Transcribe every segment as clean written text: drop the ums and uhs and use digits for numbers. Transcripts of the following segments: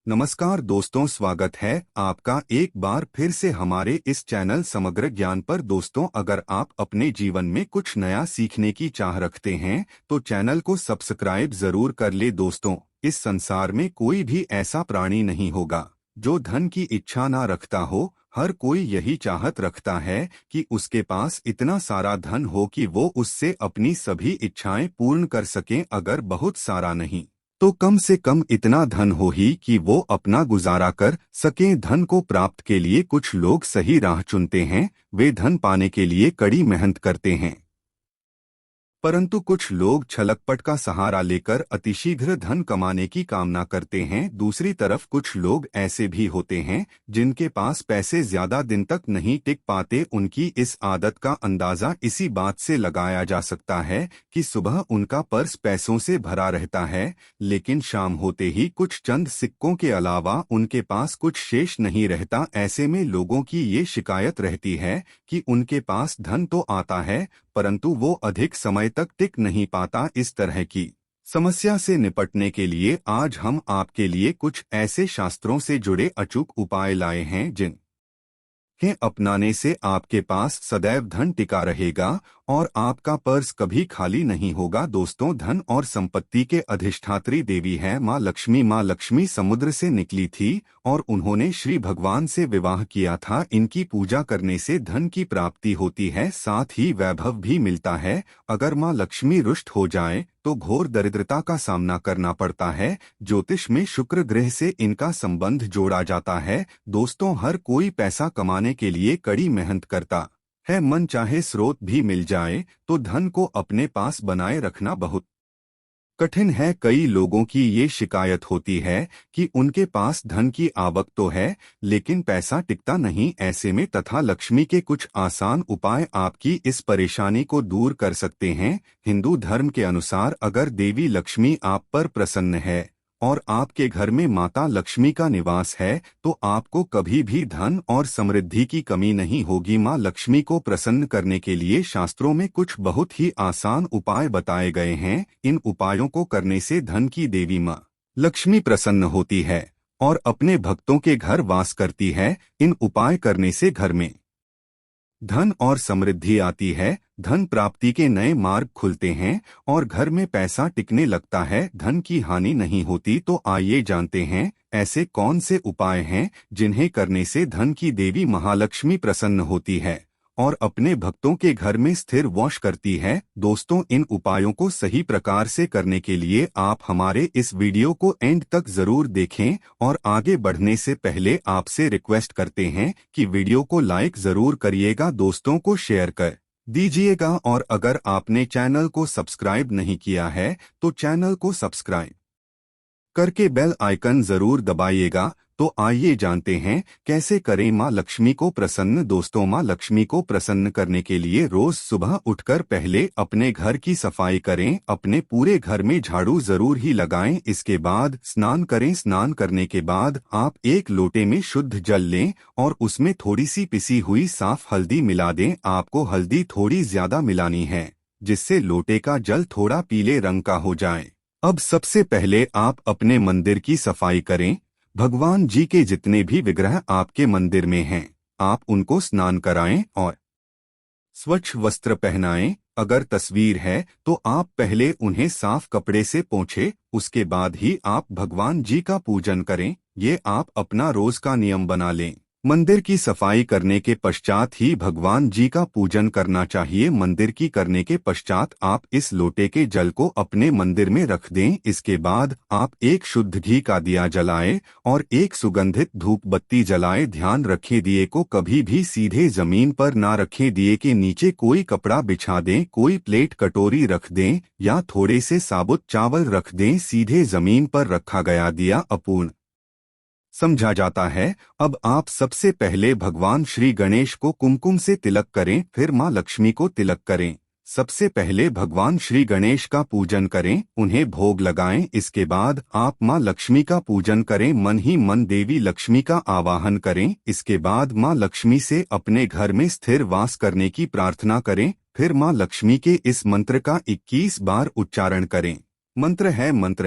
नमस्कार दोस्तों, स्वागत है आपका एक बार फिर से हमारे इस चैनल समग्र ज्ञान पर। दोस्तों, अगर आप अपने जीवन में कुछ नया सीखने की चाह रखते हैं तो चैनल को सब्सक्राइब जरूर कर ले। दोस्तों, इस संसार में कोई भी ऐसा प्राणी नहीं होगा जो धन की इच्छा ना रखता हो। हर कोई यही चाहत रखता है कि उसके पास इतना सारा धन हो कि वो उससे अपनी सभी इच्छाएं पूर्ण कर सकें। अगर बहुत सारा नहीं तो कम से कम इतना धन हो ही कि वो अपना गुजारा कर सकें। धन को प्राप्त के लिए कुछ लोग सही राह चुनते हैं, वे धन पाने के लिए कड़ी मेहनत करते हैं, परंतु कुछ लोग छलकपट का सहारा लेकर अतिशीघ्र धन कमाने की कामना करते हैं। दूसरी तरफ कुछ लोग ऐसे भी होते हैं जिनके पास पैसे ज्यादा दिन तक नहीं टिक पाते। उनकी इस आदत का अंदाजा इसी बात से लगाया जा सकता है कि सुबह उनका पर्स पैसों से भरा रहता है, लेकिन शाम होते ही कुछ चंद सिक्कों के अलावा उनके पास कुछ शेष नहीं रहता। ऐसे में लोगों की ये शिकायत रहती है कि उनके पास धन तो आता है परंतु वो अधिक समय तक टिक नहीं पाता। इस तरह की समस्या से निपटने के लिए आज हम आपके लिए कुछ ऐसे शास्त्रों से जुड़े अचूक उपाय लाए हैं जिन्हें अपनाने से आपके पास सदैव धन टिका रहेगा और आपका पर्स कभी खाली नहीं होगा। दोस्तों, धन और संपत्ति के अधिष्ठात्री देवी है माँ लक्ष्मी। माँ लक्ष्मी समुद्र से निकली थी और उन्होंने श्री भगवान से विवाह किया था। इनकी पूजा करने से धन की प्राप्ति होती है, साथ ही वैभव भी मिलता है। अगर माँ लक्ष्मी रुष्ट हो जाए तो घोर दरिद्रता का सामना करना पड़ता है। ज्योतिष में शुक्र ग्रह से इनका संबंध जोड़ा जाता है। दोस्तों, हर कोई पैसा कमाने के लिए कड़ी मेहनत करता है, मन चाहे स्रोत भी मिल जाए तो धन को अपने पास बनाए रखना बहुत कठिन है। कई लोगों की ये शिकायत होती है कि उनके पास धन की आवक तो है लेकिन पैसा टिकता नहीं। ऐसे में तथा लक्ष्मी के कुछ आसान उपाय आपकी इस परेशानी को दूर कर सकते हैं। हिंदू धर्म के अनुसार अगर देवी लक्ष्मी आप पर प्रसन्न है और आपके घर में माता लक्ष्मी का निवास है तो आपको कभी भी धन और समृद्धि की कमी नहीं होगी। माँ लक्ष्मी को प्रसन्न करने के लिए शास्त्रों में कुछ बहुत ही आसान उपाय बताए गए हैं। इन उपायों को करने से धन की देवी माँ लक्ष्मी प्रसन्न होती है और अपने भक्तों के घर वास करती है। इन उपाय करने से घर में धन और समृद्धि आती है, धन प्राप्ति के नए मार्ग खुलते हैं और घर में पैसा टिकने लगता है, धन की हानि नहीं होती। तो आइए जानते हैं ऐसे कौन से उपाय हैं जिन्हें करने से धन की देवी महालक्ष्मी प्रसन्न होती है और अपने भक्तों के घर में स्थिर वास करती है। दोस्तों, इन उपायों को सही प्रकार से करने के लिए आप हमारे इस वीडियो को एंड तक जरूर देखें और आगे बढ़ने से पहले आपसे रिक्वेस्ट करते हैं कि वीडियो को लाइक जरूर करिएगा, दोस्तों को शेयर कर दीजिएगा और अगर आपने चैनल को सब्सक्राइब नहीं किया है तो चैनल को सब्सक्राइब करके बेल आइकन जरूर दबाइएगा। तो आइए जानते हैं कैसे करें माँ लक्ष्मी को प्रसन्न। दोस्तों, माँ लक्ष्मी को प्रसन्न करने के लिए रोज सुबह उठकर पहले अपने घर की सफाई करें, अपने पूरे घर में झाड़ू जरूर ही लगाएं। इसके बाद स्नान करें। स्नान करने के बाद आप एक लोटे में शुद्ध जल लें और उसमें थोड़ी सी पिसी हुई साफ हल्दी मिला दें। आपको हल्दी थोड़ी ज्यादा मिलानी है जिससे लोटे का जल थोड़ा पीले रंग का हो जाए। अब सबसे पहले आप अपने मंदिर की सफाई करें। भगवान जी के जितने भी विग्रह आपके मंदिर में हैं, आप उनको स्नान कराएं और स्वच्छ वस्त्र पहनाएं। अगर तस्वीर है तो आप पहले उन्हें साफ कपड़े से पोंछें, उसके बाद ही आप भगवान जी का पूजन करें। ये आप अपना रोज का नियम बना लें। मंदिर की सफाई करने के पश्चात ही भगवान जी का पूजन करना चाहिए। मंदिर की करने के पश्चात आप इस लोटे के जल को अपने मंदिर में रख दें। इसके बाद आप एक शुद्ध घी का दिया जलाएं और एक सुगंधित धूप बत्ती जलाएं। ध्यान रखें, दिए को कभी भी सीधे जमीन पर ना रखें। दिए के नीचे कोई कपड़ा बिछा दें, कोई प्लेट कटोरी रख दें या थोड़े से साबुत चावल रख दें। सीधे जमीन पर रखा गया दिया अपूर्ण समझा जाता है। अब आप सबसे पहले भगवान श्री गणेश को कुमकुम से तिलक करें, फिर माँ लक्ष्मी को तिलक करें। सबसे पहले भगवान श्री गणेश का पूजन करें, उन्हें भोग लगाएं। इसके बाद आप माँ लक्ष्मी का पूजन करें, मन ही मन देवी लक्ष्मी का आवाहन करें। इसके बाद माँ लक्ष्मी से अपने घर में स्थिर वास करने की प्रार्थना करें। फिर माँ लक्ष्मी के इस मंत्र का 21 बार उच्चारण करें। मंत्र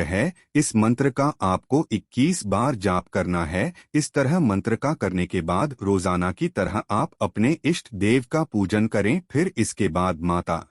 है। इस मंत्र का आपको 21 बार जाप करना है। इस तरह मंत्र का करने के बाद रोजाना की तरह आप अपने इष्ट देव का पूजन करें। फिर इसके बाद माता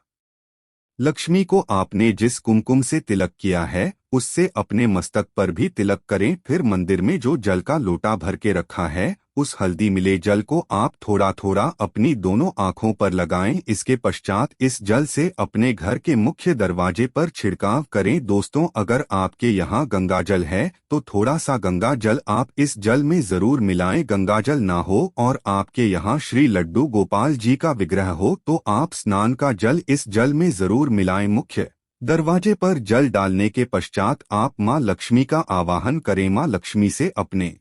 लक्ष्मी को आपने जिस कुमकुम से तिलक किया है उससे अपने मस्तक पर भी तिलक करें। फिर मंदिर में जो जल का लोटा भर के रखा है उस हल्दी मिले जल को आप थोड़ा थोड़ा अपनी दोनों आंखों पर लगाएं। इसके पश्चात इस जल से अपने घर के मुख्य दरवाजे पर छिड़काव करें। दोस्तों, अगर आपके यहाँ गंगा जल है तो थोड़ा सा गंगा जल आप इस जल में जरूर मिलाएं। गंगा जल ना हो और आपके यहाँ श्री लड्डू गोपाल जी का विग्रह हो तो आप स्नान का जल इस जल में जरूर मिलाएं। मुख्य दरवाजे पर जल डालने के पश्चात आप मां लक्ष्मी का आवाहन करें। मां लक्ष्मी से अपने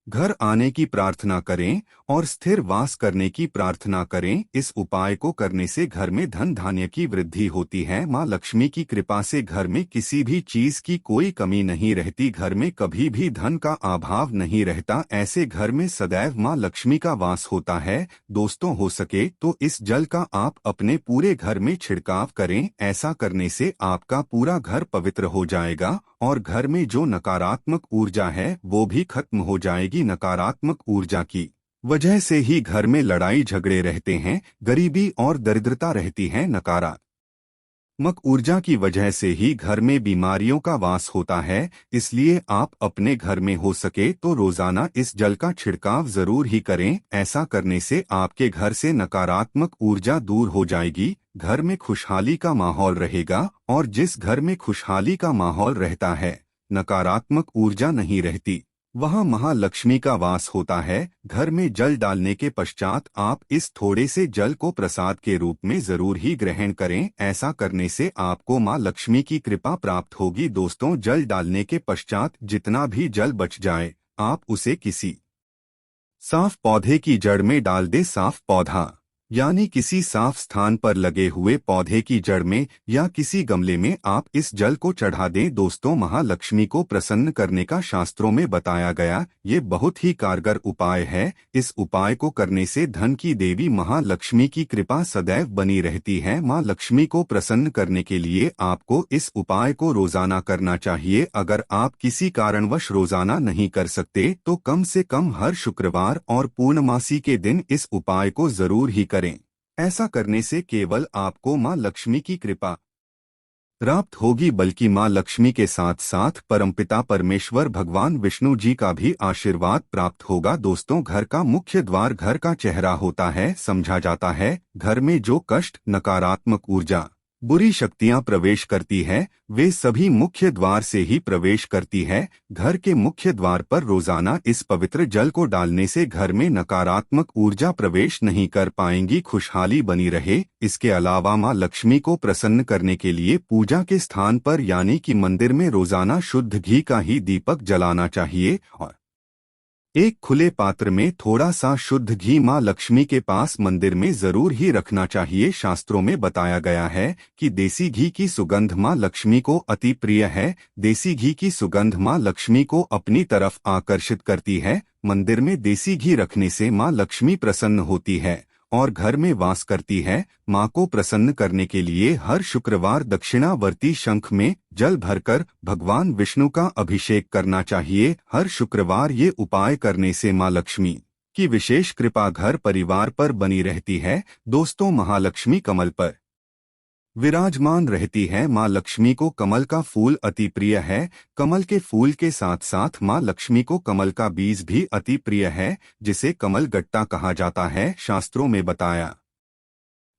घर आने की प्रार्थना करें और स्थिर वास करने की प्रार्थना करें। इस उपाय को करने से घर में धन धान्य की वृद्धि होती है। मां लक्ष्मी की कृपा से घर में किसी भी चीज की कोई कमी नहीं रहती। घर में कभी भी धन का अभाव नहीं रहता। ऐसे घर में सदैव मां लक्ष्मी का वास होता है। दोस्तों, हो सके तो इस जल का आप अपने पूरे घर में छिड़काव करें। ऐसा करने से आपका पूरा घर पवित्र हो जाएगा और घर में जो नकारात्मक ऊर्जा है वो भी खत्म हो जाएगी। नकारात्मक ऊर्जा की वजह से ही घर में लड़ाई झगड़े रहते हैं, गरीबी और दरिद्रता रहती है। नकारात्मक ऊर्जा की वजह से ही घर में बीमारियों का वास होता है। इसलिए आप अपने घर में हो सके तो रोजाना इस जल का छिड़काव जरूर ही करें। ऐसा करने से आपके घर से नकारात्मक ऊर्जा दूर हो जाएगी, घर में खुशहाली का माहौल रहेगा। और जिस घर में खुशहाली का माहौल रहता है, नकारात्मक ऊर्जा नहीं रहती, वहाँ महालक्ष्मी का वास होता है। घर में जल डालने के पश्चात आप इस थोड़े से जल को प्रसाद के रूप में जरूर ही ग्रहण करें। ऐसा करने से आपको माँ लक्ष्मी की कृपा प्राप्त होगी। दोस्तों, जल डालने के पश्चात जितना भी जल बच जाए आप उसे किसी साफ पौधे की जड़ में डाल दे। साफ पौधा यानी किसी साफ स्थान पर लगे हुए पौधे की जड़ में या किसी गमले में आप इस जल को चढ़ा दें। दोस्तों, महालक्ष्मी को प्रसन्न करने का शास्त्रों में बताया गया ये बहुत ही कारगर उपाय है। इस उपाय को करने से धन की देवी महालक्ष्मी की कृपा सदैव बनी रहती है। मां लक्ष्मी को प्रसन्न करने के लिए आपको इस उपाय को रोजाना करना चाहिए। अगर आप किसी कारणवश रोजाना नहीं कर सकते तो कम से कम हर शुक्रवार और पूर्णमासी के दिन इस उपाय को जरूर ही करें। ऐसा करने से केवल आपको मां लक्ष्मी की कृपा प्राप्त होगी बल्कि मां लक्ष्मी के साथ साथ परमपिता परमेश्वर भगवान विष्णु जी का भी आशीर्वाद प्राप्त होगा। दोस्तों, घर का मुख्य द्वार घर का चेहरा होता है। समझा जाता है घर में जो कष्ट, नकारात्मक ऊर्जा, बुरी शक्तियां प्रवेश करती है वे सभी मुख्य द्वार से ही प्रवेश करती है। घर के मुख्य द्वार पर रोजाना इस पवित्र जल को डालने से घर में नकारात्मक ऊर्जा प्रवेश नहीं कर पाएंगी, खुशहाली बनी रहे। इसके अलावा मां लक्ष्मी को प्रसन्न करने के लिए पूजा के स्थान पर यानी कि मंदिर में रोजाना शुद्ध घी का ही दीपक जलाना चाहिए और एक खुले पात्र में थोड़ा सा शुद्ध घी मां लक्ष्मी के पास मंदिर में जरूर ही रखना चाहिए। शास्त्रों में बताया गया है कि देसी घी की सुगंध मां लक्ष्मी को अति प्रिय है। देसी घी की सुगंध मां लक्ष्मी को अपनी तरफ आकर्षित करती है। मंदिर में देसी घी रखने से मां लक्ष्मी प्रसन्न होती है और घर में वास करती है। मां को प्रसन्न करने के लिए हर शुक्रवार दक्षिणावर्ती शंख में जल भरकर भगवान विष्णु का अभिषेक करना चाहिए। हर शुक्रवार ये उपाय करने से मां लक्ष्मी की विशेष कृपा घर परिवार पर बनी रहती है। दोस्तों, महालक्ष्मी कमल पर विराजमान रहती है। मां लक्ष्मी को कमल का फूल अति प्रिय है। कमल के फूल के साथ साथ मां लक्ष्मी को कमल का बीज भी अति प्रिय है, जिसे कमल गट्टा कहा जाता है। शास्त्रों में बताया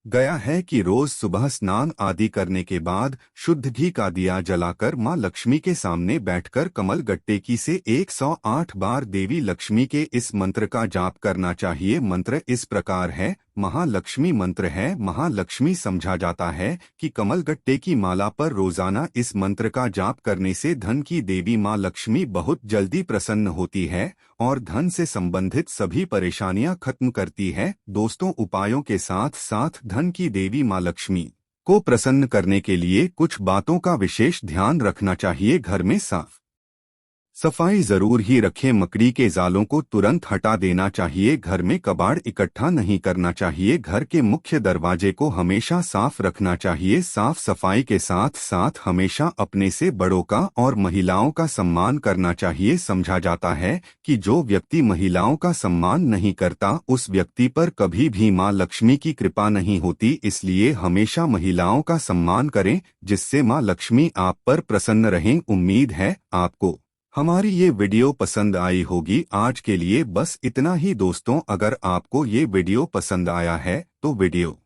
गया है कि रोज सुबह स्नान आदि करने के बाद शुद्ध घी का दिया जलाकर मां लक्ष्मी के सामने बैठकर कमल गट्टे की से 108 बार देवी लक्ष्मी के इस मंत्र का जाप करना चाहिए। मंत्र इस प्रकार है, महालक्ष्मी मंत्र है। महालक्ष्मी समझा जाता है कि कमल गट्टे की माला पर रोजाना इस मंत्र का जाप करने से धन की देवी मां लक्ष्मी बहुत जल्दी प्रसन्न होती है और धन से संबंधित सभी परेशानियां खत्म करती है। दोस्तों, उपायों के साथ साथ धन की देवी मां लक्ष्मी को प्रसन्न करने के लिए कुछ बातों का विशेष ध्यान रखना चाहिए। घर में साफ सफाई जरूर ही रखें। मकड़ी के जालों को तुरंत हटा देना चाहिए। घर में कबाड़ इकट्ठा नहीं करना चाहिए। घर के मुख्य दरवाजे को हमेशा साफ रखना चाहिए। साफ सफाई के साथ साथ हमेशा अपने से बड़ों का और महिलाओं का सम्मान करना चाहिए। समझा जाता है कि जो व्यक्ति महिलाओं का सम्मान नहीं करता उस व्यक्ति पर कभी भी माँ लक्ष्मी की कृपा नहीं होती। इसलिए हमेशा महिलाओं का सम्मान करें, जिससे माँ लक्ष्मी आप पर प्रसन्न रहें। उम्मीद है आपको हमारी ये वीडियो पसंद आई होगी। आज के लिए बस इतना ही दोस्तों। अगर आपको ये वीडियो पसंद आया है तो वीडियो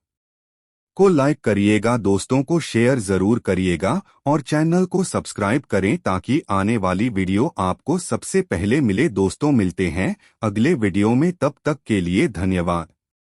को लाइक करिएगा, दोस्तों को शेयर जरूर करिएगा और चैनल को सब्सक्राइब करें ताकि आने वाली वीडियो आपको सबसे पहले मिले। दोस्तों मिलते हैं अगले वीडियो में, तब तक के लिए धन्यवाद।